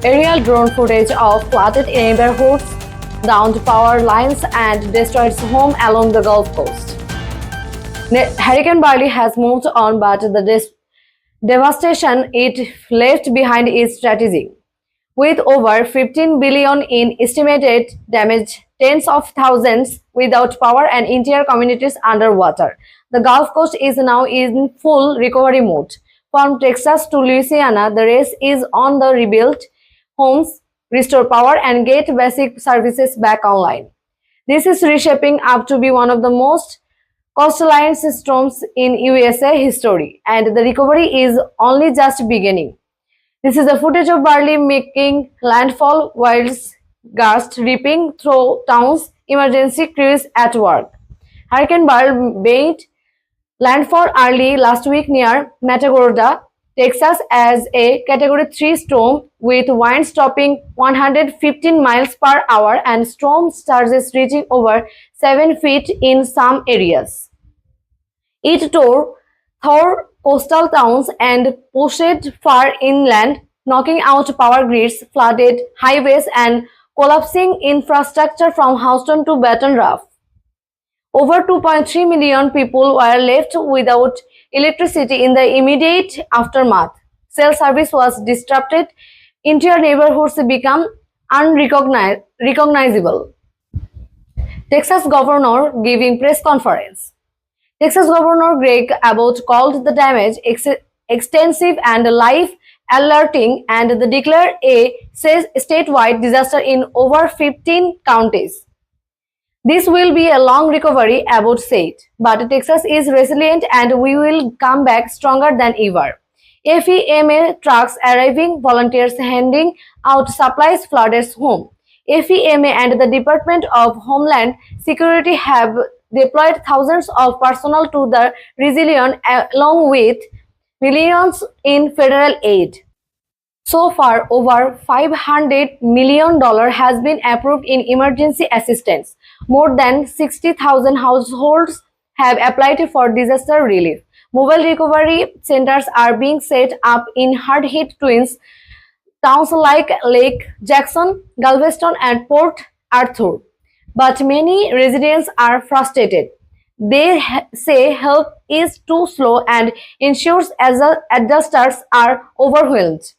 Aerial drone footage of flooded neighborhoods, downed power lines, and destroyed homes along the Gulf Coast. Hurricane Beryl has moved on, but the devastation it left behind is tragic. With over 15 billion in estimated damage, tens of thousands without power, and entire communities underwater, the Gulf Coast is now in full recovery mode. From Texas to Louisiana, the race is on the rebuild homes, restore power, and get basic services back online. This is reshaping up to be one of the most coastline storms in USA history, and the recovery is only just beginning. This is the footage of Beryl making landfall whilst gusts ripping through towns, emergency crews at work. Hurricane Beryl made landfall early last week near Matagorda, Texas as a Category 3 storm with winds topping 115 miles per hour and storm surges reaching over 7 feet in some areas. It tore through coastal towns and pushed far inland, knocking out power grids, flooded highways, and collapsing infrastructure from Houston to Baton Rouge. Over 2.3 million people were left without electricity in the immediate aftermath. Cell service was disrupted. Entire neighborhoods became unrecognizable. Texas governor giving press conference. Texas Governor Greg Abbott called the damage extensive and life alerting and declared a statewide disaster in over 15 counties. This will be a long recovery, Abbott said, but Texas is resilient and we will come back stronger than ever. FEMA trucks arriving, volunteers handing out supplies, flooded home. FEMA and the Department of Homeland Security have deployed thousands of personnel to the region along with millions in federal aid. So far, over $500 million has been approved in emergency assistance. More than 60,000 households have applied for disaster relief. Mobile recovery centers are being set up in hard-hit towns like Lake Jackson, Galveston, and Port Arthur. But many residents are frustrated. They say help is too slow and insurance adjusters are overwhelmed.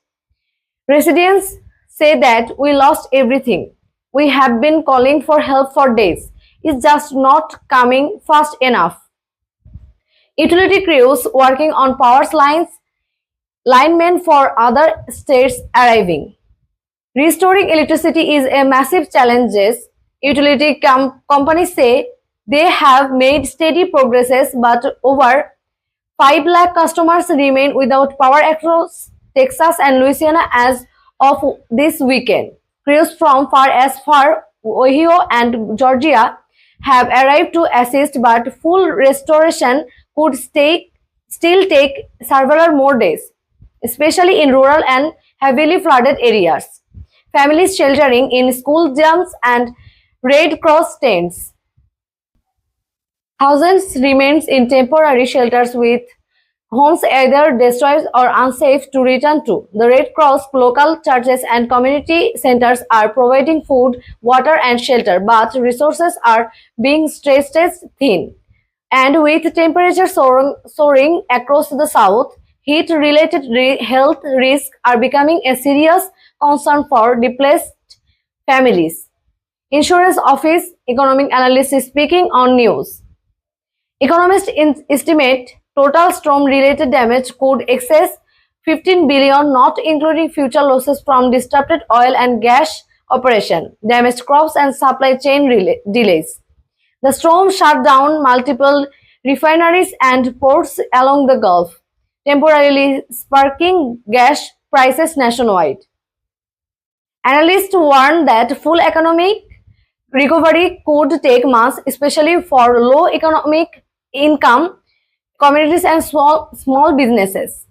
Residents say that we lost everything. We have been calling for help for days. It's just not coming fast enough. Utility crews working on power lines, linemen for other states arriving. Restoring electricity is a massive challenge. Utility companies say they have made steady progresses, but over 5 lakh customers remain without power across Texas and Louisiana as of this weekend. Crews from far Ohio and Georgia have arrived to assist, but full restoration could still take several more days, especially in rural and heavily flooded areas. Families sheltering in school gyms and Red Cross tents. Thousands remain in temporary shelters with homes either destroyed or unsafe to return to. The Red Cross, local churches, and community centers are providing food, water, and shelter, but resources are being stretched thin. And with temperatures soaring across the south, heat-related health risks are becoming a serious concern for displaced families. Insurance Office economic analyst is speaking on news. Economists estimate total storm-related damage could excess 15 billion, not including future losses from disrupted oil and gas operation, damaged crops, and supply chain delays. The storm shut down multiple refineries and ports along the Gulf, temporarily sparking gas prices nationwide. Analysts warn that full economic recovery could take months, especially for low economic income communities and small businesses.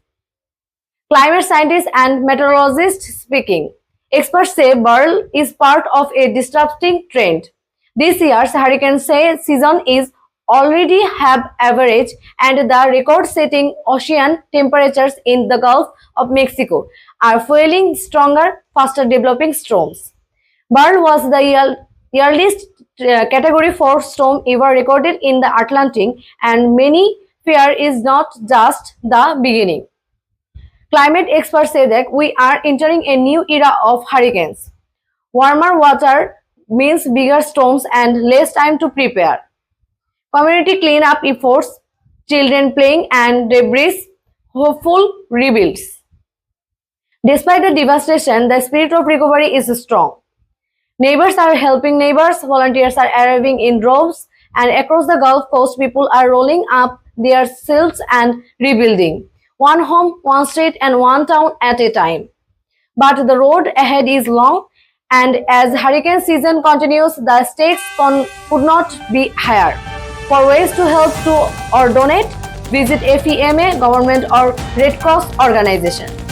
Climate scientists and meteorologists speaking. Experts say Beryl is part of a disrupting trend. This year's hurricane season is already have average and the record-setting ocean temperatures in the Gulf of Mexico are fueling stronger, faster developing storms. Beryl was the earliest Category 4 storm ever recorded in the Atlantic, and many fear is not just the beginning. Climate experts say that we are entering a new era of hurricanes. Warmer water means bigger storms and less time to prepare. Community cleanup efforts, children playing, and debris hopeful rebuilds. Despite the devastation, the spirit of recovery is strong. Neighbors are helping neighbors, volunteers are arriving in droves, and across the Gulf Coast, people are rolling up their shields and rebuilding. One home, one street, and one town at a time. But the road ahead is long, and as hurricane season continues, the stakes could not be higher. For ways to help or donate, visit FEMA, government or Red Cross organization.